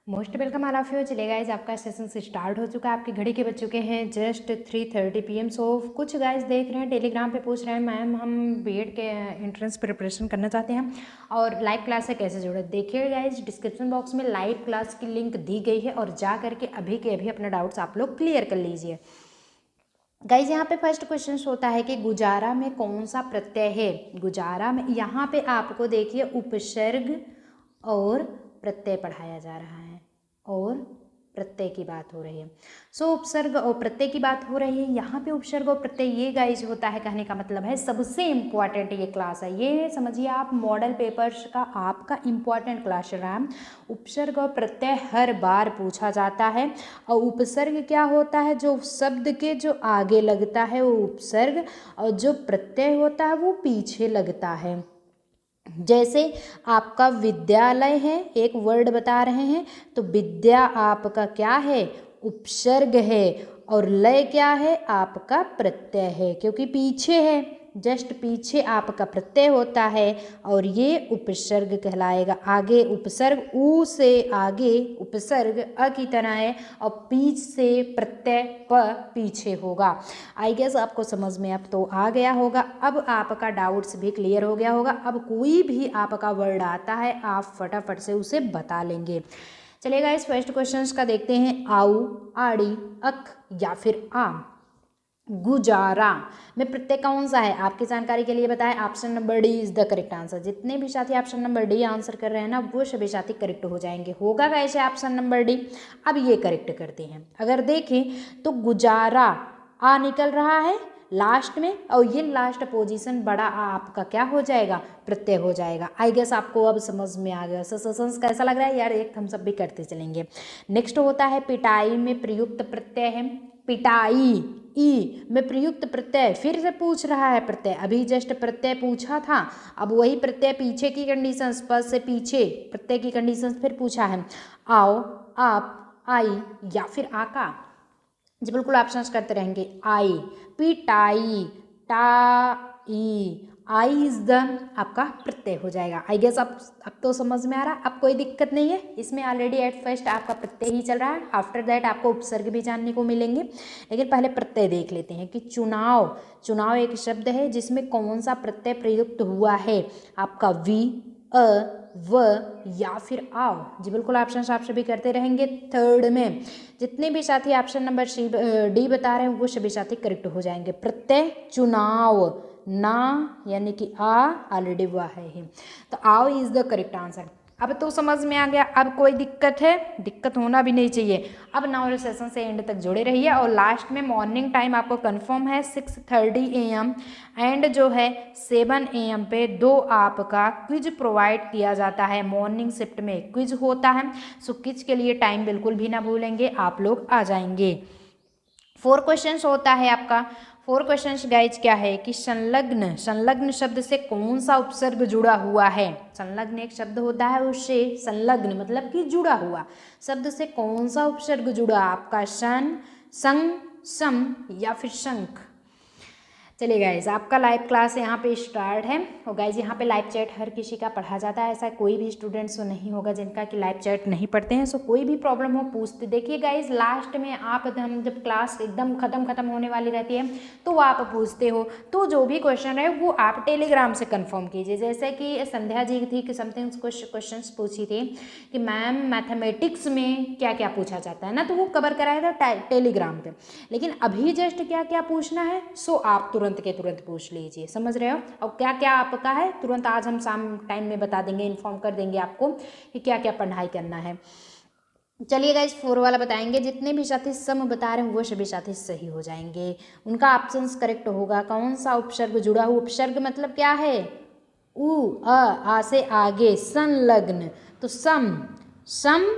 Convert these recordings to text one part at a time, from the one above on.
Most welcome all of you. चलिए guys आपका session start हो चुका है। आपकी घड़ी के बज चुके हैं जस्ट 3:30 PM। सो कुछ गाइज देख रहे हैं टेलीग्राम पे पूछ रहे हैं मैम हम बीएड के एंट्रेंस प्रिपरेशन करना चाहते हैं और लाइव क्लास से कैसे जुड़े। देखिए गाइज डिस्क्रिप्शन बॉक्स में लाइव क्लास की लिंक दी गई है और जा करके अभी के अभी अपने डाउट्स आप लोग क्लियर कर लीजिए। गाइज यहाँ पे फर्स्ट क्वेश्चन होता है कि गुजारा में कौन सा प्रत्यय है। गुजारा में यहाँ पे आपको देखिए उपसर्ग और प्रत्यय पढ़ाया जा रहा है और प्रत्यय की बात हो रही है। सो उपसर्ग और प्रत्यय की बात हो रही है। यहाँ पे उपसर्ग और प्रत्यय ये गाइज होता है, कहने का मतलब है सबसे इम्पॉर्टेंट ये क्लास है। ये समझिए आप मॉडल पेपर्स का आपका इम्पॉर्टेंट क्लास चल रहा है। उपसर्ग और प्रत्यय हर बार पूछा जाता है और उपसर्ग क्या होता है, जो शब्द के जो आगे लगता है वो उपसर्ग और जो प्रत्यय होता है वो पीछे लगता है। जैसे आपका विद्यालय है, एक वर्ड बता रहे हैं तो विद्या आपका क्या है, उपसर्ग है और लय क्या है, आपका प्रत्यय है, क्योंकि पीछे है, जस्ट पीछे आपका प्रत्यय होता है और ये उपसर्ग कहलाएगा। आगे उपसर्ग, ऊ से आगे उपसर्ग अ की तरह है और पीछ से प्रत्यय प पीछे होगा। आई गेस आपको समझ में अब तो आ गया होगा। अब आपका डाउट्स भी क्लियर हो गया होगा। अब कोई भी आपका वर्ड आता है आप फटाफट से उसे बता लेंगे। चलिएगा इस फर्स्ट क्वेश्चन का देखते हैं। आऊ, आड़ी, अक या फिर आम। गुजारा में प्रत्यय कौन सा है, आपकी जानकारी के लिए बताएं। Option number D is the correct answer. जितने भी साथी ऑप्शन नंबर डी आंसर कर रहे हैं ना वो सभी साथी करेक्ट हो जाएंगे। होगा कैसे ऑप्शन नंबर डी। अब ये करेक्ट करते हैं। अगर देखें तो गुजारा आ निकल रहा है लास्ट में और ये लास्ट पोजीशन बड़ा आ आपका क्या हो जाएगा, प्रत्यय हो जाएगा। आई गेस आपको अब समझ में आ गया। ससेशंस कैसा लग रहा है यार, एक थम्स अप भी करते चलेंगे। नेक्स्ट होता है पिटाई में प्रयुक्त प्रत्यय है। पिटाई ई में प्रयुक्त प्रत्यय, फिर से पूछ रहा है प्रत्यय। अभी जस्ट प्रत्यय पूछा था, अब वही प्रत्यय पीछे की कंडीशन, पद से पीछे प्रत्यय की कंडीशन फिर पूछा है। आओ, आप, आई या फिर आका। जी बिल्कुल ऑप्शन करते रहेंगे। आई, पिटाई, टाई, आई इज द आपका प्रत्यय हो जाएगा। आई गेस अब तो समझ में आ रहा है। अब कोई दिक्कत नहीं है इसमें। ऑलरेडी एट फर्स्ट आपका प्रत्यय ही चल रहा है, आफ्टर दैट आपको उपसर्ग भी जानने को मिलेंगे। लेकिन पहले प्रत्यय देख लेते हैं कि चुनाव। चुनाव एक शब्द है जिसमें कौन सा प्रत्यय प्रयुक्त हुआ है, आपका वी, अ, व या फिर आओ। जी बिल्कुल ऑप्शन आप सभी करते रहेंगे। थर्ड में जितने भी साथी ऑप्शन नंबर डी बता रहे हैं वो सभी साथी करेक्ट हो जाएंगे। प्रत्यय चुनाव, ना यानी कि आ ऑलरेडी हुआ है तो आओ इज द करेक्ट आंसर। अब तो समझ में आ गया। अब कोई दिक्कत है, दिक्कत होना भी नहीं चाहिए। अब नाउ सेशन से एंड तक जुड़े रहिए और लास्ट में मॉर्निंग टाइम आपको कंफर्म है 6:30 AM एंड जो है 7 AM पे 2 आपका क्विज प्रोवाइड किया जाता है। मॉर्निंग शिफ्ट में क्विज होता है। सो क्विज के लिए टाइम बिल्कुल भी ना भूलेंगे, आप लोग आ जाएंगे। 4 क्वेश्चंस होता है आपका। 4 क्वेश्चंस गाइज क्या है कि संलग्न, संलग्न शब्द से कौन सा उपसर्ग जुड़ा हुआ है। संलग्न एक शब्द होता है, उससे संलग्न मतलब कि जुड़ा हुआ शब्द से कौन सा उपसर्ग जुड़ा, आपका सन, संग, सम या फिर शंख। चलिए गाइज आपका लाइव क्लास यहाँ पे स्टार्ट है और गाइज यहाँ पे लाइव चैट हर किसी का पढ़ा जाता है। ऐसा कोई भी स्टूडेंट्स तो नहीं होगा जिनका कि लाइव चैट नहीं पढ़ते हैं। सो कोई भी प्रॉब्लम हो पूछते। देखिए गाइज लास्ट में आप हम जब क्लास एकदम खत्म होने वाली रहती है तो आप पूछते हो, तो जो भी क्वेश्चन है वो आप टेलीग्राम से कन्फर्म कीजिए। जैसे कि संध्या जी थी कि समथिंग क्वेश्चन पूछी थी कि मैम मैथमेटिक्स में क्या क्या पूछा जाता है ना, तो वो कवर कराया था टेलीग्राम पे। लेकिन अभी जस्ट क्या क्या पूछना है सो आप तुरंत के तुरंत पूछ लीजिए, समझ रहे हो। और क्या क्या आपका है तुरंत आज हम शाम टाइम में बता देंगे, इन्फॉर्म कर देंगे आपको कि क्या क्या पढ़ाई करना है। चलिए गाइस 4 वाला बताएंगे। जितने भी साथी सम बता रहे हैं वो सभी साथी सही हो जाएंगे, उनका ऑप्शन करेक्ट होगा। कौन सा उपसर्ग जुड़ा हुआ, उपसर्ग मतलब क्या है, उ, आ से आगे संलग्न, तो सम, सम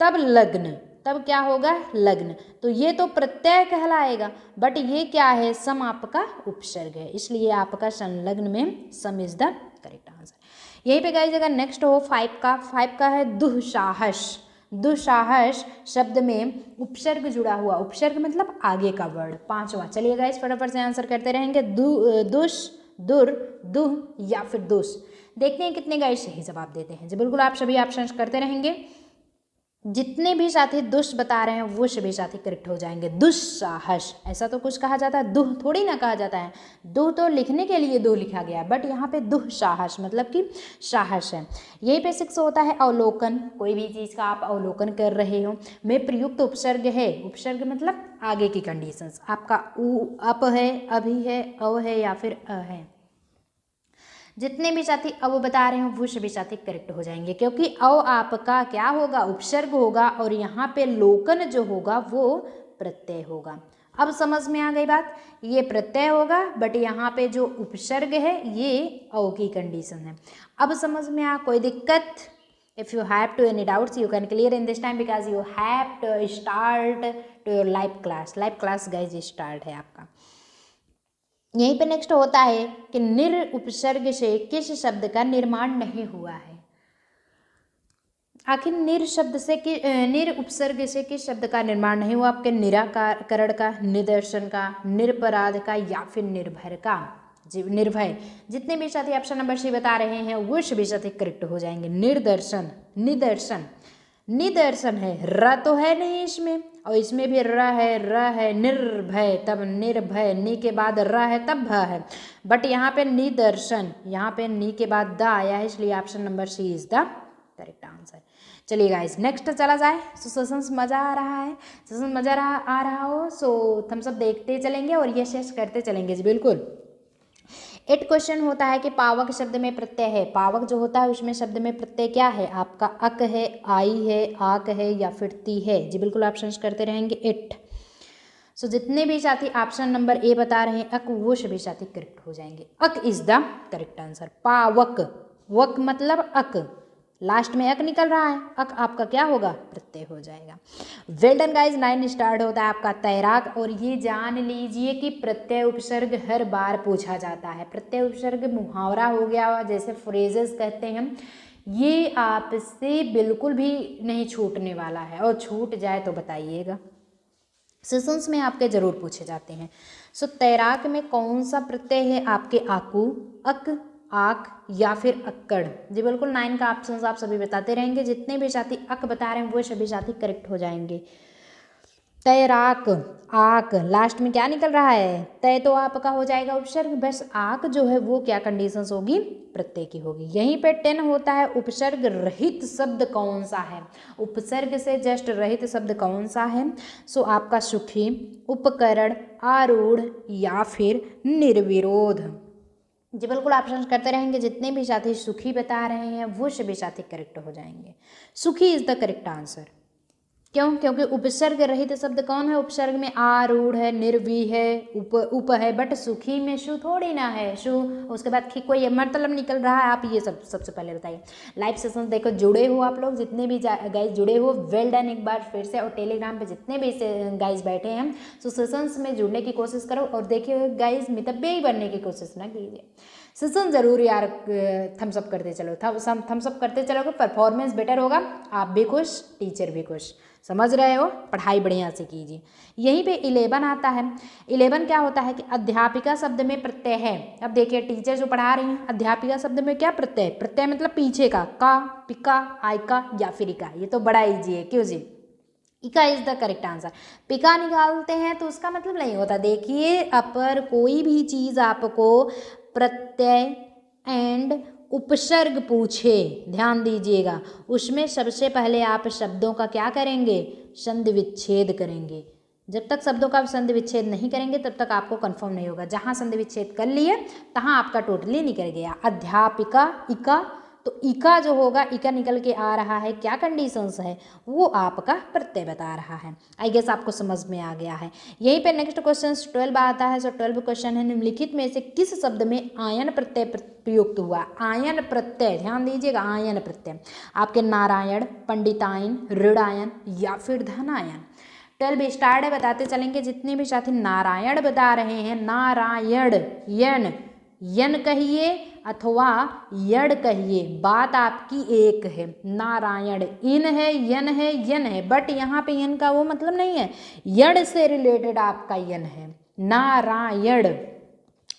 तब लग्न, तब क्या होगा लग्न, तो ये तो प्रत्यय कहलाएगा। बट ये क्या है, सम आपका उपसर्ग है, इसलिए आपका संलग्न में सम इज द करेक्ट आंसर। यहीं पे गाइस अगर नेक्स्ट हो 5 का है दुस्साहस। दुस्साहस शब्द में उपसर्ग जुड़ा हुआ, उपसर्ग मतलब आगे का वर्ड। 5वां, चलिए गाइस फटाफट से आंसर करते रहेंगे। दुस, दुर, दुह या फिर दुस। देखते हैं कितने गाइस सही जवाब देते हैं। जी बिल्कुल आप सभी ऑप्शन करते रहेंगे। जितने भी साथी दुष्ट बता रहे हैं वो सभी साथी करेक्ट हो जाएंगे। दुस्साहस, ऐसा तो कुछ कहा जाता है, दुह थोड़ी ना कहा जाता है। दुह तो लिखने के लिए दुह लिखा गया, बट यहाँ पे दुस्साहस मतलब कि साहस है। यहीं पे 6 होता है अवलोकन, कोई भी चीज़ का आप अवलोकन कर रहे हो। में प्रयुक्त उपसर्ग है, उपसर्ग मतलब आगे की कंडीशंस, आपका उ अप है, अभी है, अव है या फिर अ है। जितने भी साथी अब बता रहे हैं वो सभी साथी करेक्ट हो जाएंगे, क्योंकि अव आपका क्या होगा, उपसर्ग होगा, और यहाँ पे लोकन जो होगा वो प्रत्यय होगा। अब समझ में आ गई बात, ये प्रत्यय होगा बट यहाँ पे जो उपसर्ग है ये अव की कंडीशन है। अब समझ में आ, कोई दिक्कत? If you have to any doubts you can clear in this time because you have to start to your live class. Live class guys start है आपका। यहीं पे नेक्स्ट होता है कि निर उपसर्ग से किस शब्द का निर्माण नहीं हुआ है। आखिर निर शब्द से कि निर उपसर्ग से किस शब्द का निर्माण नहीं हुआ? आपके निराकरण का, निदर्शन का, निरपराध का या फिर निर्भय का। जी निर्भय। जितने भी साथी ऑप्शन नंबर सी बता रहे हैं वो सभी साथी करेक्ट हो जाएंगे। निर्दर्शन, निदर्शन, निदर्शन है, र तो है नहीं इसमें, और इसमें भी र है, निर्भय, तब निर्भय, नी के बाद र है तब भ है, बट यहाँ पे निदर्शन, यहाँ पे नी के बाद द आया है, इसलिए option number C is the correct answer. चलिए गाइस नेक्स्ट चला जाए। सो सेशन मज़ा आ रहा है, सेशन मज़ा आ रहा हो सो थम्स अप देखते चलेंगे और ये शेष करते चलेंगे जी बिल्कुल। 8 क्वेश्चन होता है कि पावक शब्द में प्रत्यय है। पावक जो होता है उसमें शब्द में प्रत्यय क्या है? आपका अक है, आई है, आक है या फिर ती है। जी बिल्कुल ऑप्शंस करते रहेंगे 8। सो जितने भी साथी ऑप्शन नंबर ए बता रहे हैं अक, वो सभी साथी करेक्ट हो जाएंगे। अक इज द करेक्ट आंसर। पावक, वक मतलब अक, लास्ट में अक निकल रहा है, अक आपका क्या होगा? प्रत्यय हो जाएगा। Well done guys. 9 स्टार्ट होता है आपका तैराक, और ये जान लीजिए कि प्रत्यय उपसर्ग हर बार पूछा जाता है। प्रत्यय उपसर्ग मुहावरा हो गया, जैसे फ्रेजेस कहते हैं, ये आपसे बिल्कुल भी नहीं छूटने वाला है, और छूट जाए तो बताइएगा, सेशंस में आपके जरूर पूछे जाते हैं। सो तैराक में कौन सा प्रत्यय है? आपके आकू, अक, आक या फिर अक्कड़। जी बिल्कुल 9 का ऑप्शन आप सभी बताते रहेंगे। जितने भी साथी अक बता रहे हैं वो सभी साथी करेक्ट हो जाएंगे। तैराक, आक, लास्ट में क्या निकल रहा है? तय तो आपका हो जाएगा उपसर्ग, बस आक जो है वो क्या कंडीशंस होगी? प्रत्यय की होगी। यहीं पे 10 होता है उपसर्ग रहित शब्द कौन सा है? उपसर्ग से जस्ट रहित शब्द कौन सा है? सो आपका सुखी, उपकरण, आरूढ़ या फिर निर्विरोध। जी बिल्कुल ऑप्शन करते रहेंगे। जितने भी साथी सुखी बता रहे हैं वो सभी साथी करेक्ट हो जाएंगे। सुखी इज द करेक्ट आंसर। क्यों? क्योंकि उपसर्ग रहित शब्द कौन है? उपसर्ग में आरूढ़ है, निर्वी है, उप है, बट सुखी में सु थोड़ी ना है, सु उसके बाद की कोई मतलब निकल रहा है। आप ये सब सबसे पहले बताइए। लाइव सेशन देखो, जुड़े हो आप लोग, जितने भी गाइज जुड़े हो वेल डन एक बार फिर से, और टेलीग्राम पे जितने भी गाइज बैठे हैं सो सेशंस में जुड़ने की कोशिश करो, और देखिए गाइज मितब्बे ही बनने की कोशिश ना कीजिए। सेशन जरूर यार थम्सअप करते चलो, थम्सअप करते चलोगे परफॉर्मेंस बेटर होगा, आप भी खुश, टीचर भी खुश। समझ रहे हो? पढ़ाई बढ़िया से कीजिए। यहीं पे 11 आता है। 11 क्या होता है कि अध्यापिका शब्द में प्रत्यय है। अब देखिए टीचर जो पढ़ा रही हैं, अध्यापिका शब्द में क्या प्रत्यय? प्रत्यय मतलब पीछे का, पिका, आयका या फिर इका। ये तो बड़ा ईजी है, क्यों जी? इका इज द करेक्ट आंसर। पिका निकालते हैं तो उसका मतलब नहीं होता। देखिए अपर कोई भी चीज़ आपको प्रत्यय एंड उपसर्ग पूछे, ध्यान दीजिएगा, उसमें सबसे पहले आप शब्दों का क्या करेंगे? संधि विच्छेद करेंगे। जब तक शब्दों का संधि विच्छेद नहीं करेंगे तब तक आपको कंफर्म नहीं होगा। जहाँ संधि विच्छेद कर लिए तहाँ आपका टोटली निकल गया। अध्यापिका, इका, तो इका जो होगा, इका निकल के आ रहा है, क्या कंडीशंस है? वो आपका प्रत्यय बता रहा है। आई गेस आपको समझ में आ गया है। यहीं पे नेक्स्ट क्वेश्चन 12 आता है। सो 12 क्वेश्चन है, निम्नलिखित में से किस शब्द में आयन प्रत्यय प्रयुक्त हुआ? आयन प्रत्यय, ध्यान दीजिएगा, आयन प्रत्यय आपके नारायण, पंडितायन, ऋणायन या फिर धनायन। 12 स्टार्ट है, बताते चलेंगे। जितने भी साथी नारायण बता रहे हैं, नारायण, यन, यन कहिए अथवा यड़ कहिए, बात आपकी एक है। नारायण इन है, यन है, यन है, बट यहाँ पे यन का वो मतलब नहीं है, यड़ से रिलेटेड आपका यन है। नारायण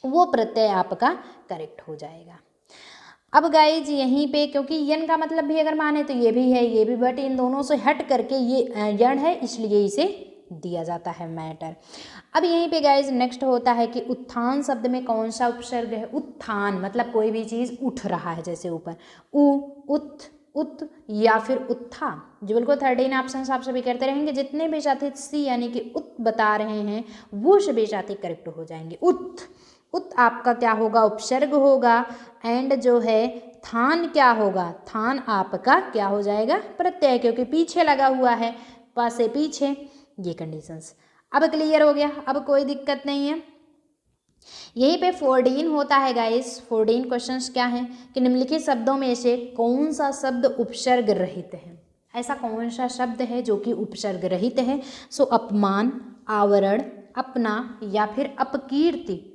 वो प्रत्यय आपका करेक्ट हो जाएगा। अब गाइज यहीं पे क्योंकि यन का मतलब भी अगर माने तो ये भी है ये भी, बट इन दोनों से हट करके ये यण है इसलिए इसे दिया जाता है मैटर। अब यहीं पे गाइज नेक्स्ट होता है कि उत्थान शब्द में कौन सा उपसर्ग है। उत्थान मतलब कोई भी चीज़ उठ रहा है, जैसे ऊपर उ, उत, उत या फिर उत्था। जो बिल्कुल 13 ऑप्शन आप सभी करते रहेंगे। जितने भी साथी सी यानी कि उत बता रहे हैं वो सभी साथी करेक्ट हो जाएंगे। उत, उत आपका क्या होगा, उपसर्ग होगा। एंड जो है थान क्या होगा, थान आपका क्या हो जाएगा, प्रत्यय, क्योंकि पीछे लगा हुआ है, पासे पीछे, ये कंडीशंस। अब क्लियर हो गया, अब कोई दिक्कत नहीं है। यहीं पे 14 होता है गाइस। 14 क्वेश्चंस क्या हैं कि निम्नलिखित शब्दों में से कौन सा शब्द उपसर्ग रहित है। ऐसा कौन सा शब्द है जो कि उपसर्ग रहित है। सो अपमान, आवरण, अपना या फिर अपकीर्ति।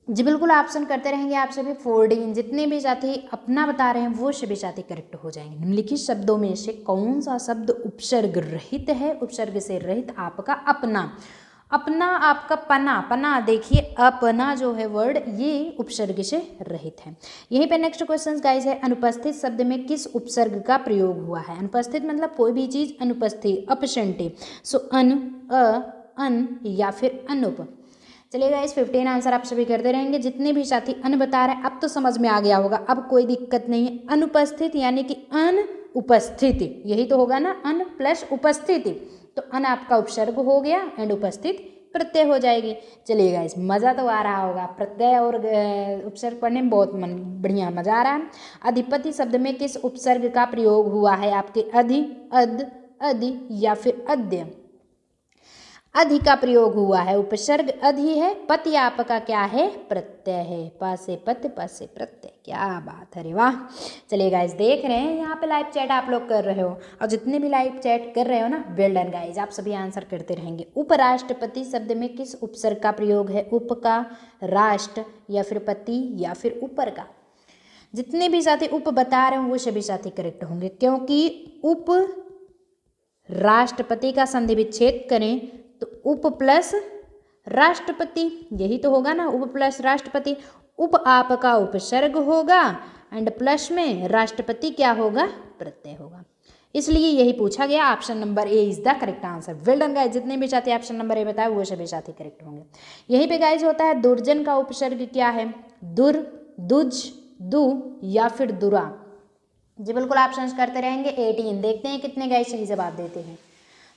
जी बिल्कुल ऑप्शन करते रहेंगे आप सभी। 14 जितने भी साथी अपना बता रहे हैं वो सभी साथी करेक्ट हो जाएंगे। निम्नलिखित शब्दों में से कौन सा शब्द उपसर्ग रहित है। उपसर्ग से रहित आपका अपना। अपना आपका पना, पना देखिए अपना जो है वर्ड ये उपसर्ग से रहित है। यहीं पे नेक्स्ट क्वेश्चन गाइस है अनुपस्थित शब्द में किस उपसर्ग का प्रयोग हुआ है। अनुपस्थित मतलब कोई भी चीज अनुपस्थित, अपशंटे। सो अन, अन या फिर अनुप। चलिए गाइस 15 आंसर आप सभी करते रहेंगे। जितने भी साथी अन बता रहे हैं अब तो समझ में आ गया होगा, अब कोई दिक्कत नहीं है। अनुपस्थित यानी कि अनुपस्थिति, यही तो होगा ना, अन प्लस उपस्थिति, तो अन आपका उपसर्ग हो गया एंड उपस्थित प्रत्यय हो जाएगी। चलिए गाइस मज़ा तो आ रहा होगा, प्रत्यय और उपसर्ग पढ़ने में बहुत बढ़िया मज़ा आ रहा है। अधिपति शब्द में किस उपसर्ग का प्रयोग हुआ है आपके। अधि, अद, अधि या फिर अद्य। अधि का प्रयोग हुआ है, उपसर्ग अधि है, पति आपका क्या है, प्रत्यय है। पासे पति पासे प्रत्यय, क्या बात है, रे वाह। चलिए गाइस देख रहे हैं यहाँ पे लाइव चैट आप लोग कर रहे हो, और जितने भी लाइव चैट कर रहे हो ना, वेल डन गाइस, आप सभी आंसर करते रहेंगे। उपराष्ट्रपति शब्द में किस उपसर्ग का प्रयोग है। उप का, राष्ट्र या फिर पति या फिर ऊपर का। जितने भी साथी उप बता रहे हो वो सभी साथी करेक्ट होंगे, क्योंकि उप राष्ट्रपति का संधि विच्छेद करें तो उप प्लस राष्ट्रपति, यही तो होगा ना, उप प्लस राष्ट्रपति। उप आपका उपसर्ग होगा एंड प्लस में राष्ट्रपति क्या होगा, प्रत्यय होगा, इसलिए यही पूछा गया। Option number A is the correct answer. Well done guys, जितने भी साथी ऑप्शन नंबर ए बताए वो सभी साथी करेक्ट होंगे। यहीं पे गाइस होता है दुर्जन का उपसर्ग क्या है। दुर, दुज, दु या फिर दुरा। जी बिल्कुल ऑप्शंस करते रहेंगे। 18 देखते हैं कितने गाइस सही जवाब देते हैं।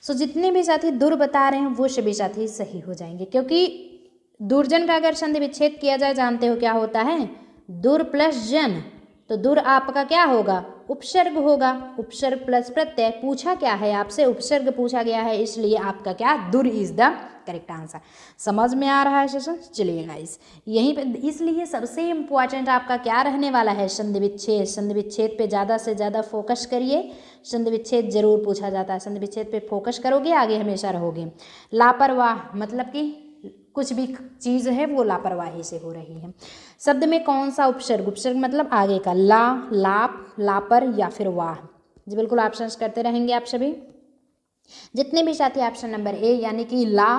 सो जितने भी साथी दुर बता रहे हैं वो सभी साथी सही हो जाएंगे, क्योंकि दुर्जन का अगर संधि विच्छेद किया जाए जानते हो क्या होता है, दुर प्लस जन, तो दुर आपका क्या होगा, उपसर्ग होगा। उपसर्ग प्लस प्रत्यय, पूछा क्या है आपसे, उपसर्ग पूछा गया है, इसलिए आपका क्या, दुर इज द करेक्ट आंसर। समझ में आ रहा है सेशन। चलिए गाइस यहीं पे, इसलिए सबसे इम्पोर्टेंट आपका क्या रहने वाला है, संधि विच्छेद। संधि विच्छेद पे ज़्यादा से ज़्यादा फोकस करिए, संधि विच्छेद जरूर पूछा जाता है। संधि विच्छेद पे फोकस करोगे आगे हमेशा रहोगे। लापरवाह मतलब कि कुछ भी चीज़ है वो लापरवाही से हो रही है। शब्द में कौन सा उपसर्ग, उपसर्ग मतलब आगे का, ला, लाप, लापर या फिर वाह। जी बिल्कुल ऑप्शंस करते रहेंगे आप सभी। जितने भी साथी ऑप्शन नंबर ए यानी कि ला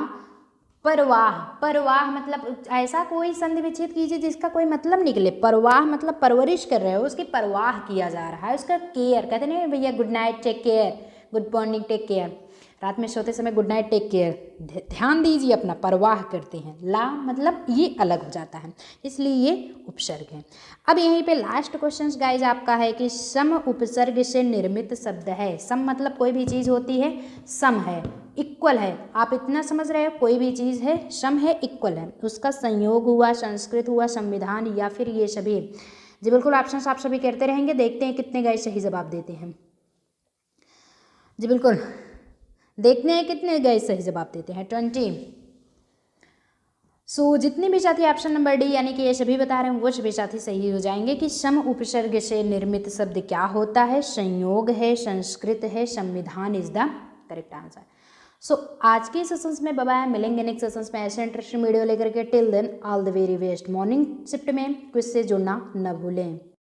परवाह, परवाह मतलब ऐसा कोई संधि विच्छेद कीजिए जिसका कोई मतलब निकले। परवाह मतलब परवरिश कर रहे हो, उसकी परवाह किया जा रहा है, उसका केयर, कहते नहीं भैया good night take care, good morning take care, रात में सोते समय गुड नाइट टेक केयर, ध्यान दीजिए अपना, परवाह करते हैं। ला मतलब ये अलग हो जाता है, इसलिए ये उपसर्ग है। अब यहीं पे लास्ट क्वेश्चन गाइज आपका है कि सम उपसर्ग से निर्मित शब्द है। सम मतलब कोई भी चीज़ होती है, सम है, इक्वल है, आप इतना समझ रहे हो, कोई भी चीज़ है सम है, इक्वल है, उसका संयोग हुआ, संस्कृत हुआ, संविधान या फिर ये सभी। जी बिल्कुल ऑप्शंस आप सभी करते रहेंगे, देखते हैं कितने गाइस सही जवाब देते हैं। जी बिल्कुल देखते हैं कितने गाइस सही जवाब देते हैं। 20। सो जितने भी साथी ऑप्शन नंबर डी यानी कि ये सभी बता रहे हैं वो सभी साथी सही हो जाएंगे कि सम उपसर्ग से निर्मित शब्द क्या होता है, संयोग है, संस्कृत है, संविधान इज द करेक्ट आंसर। सो आज के सेशंस में बाय, मिलेंगे नेक्स्ट सेशंस में ऐसे इंटरेस्टिंग वीडियो लेकर के। Till then all the very best. Morning shift में क्विज से जुड़ना न भूलें।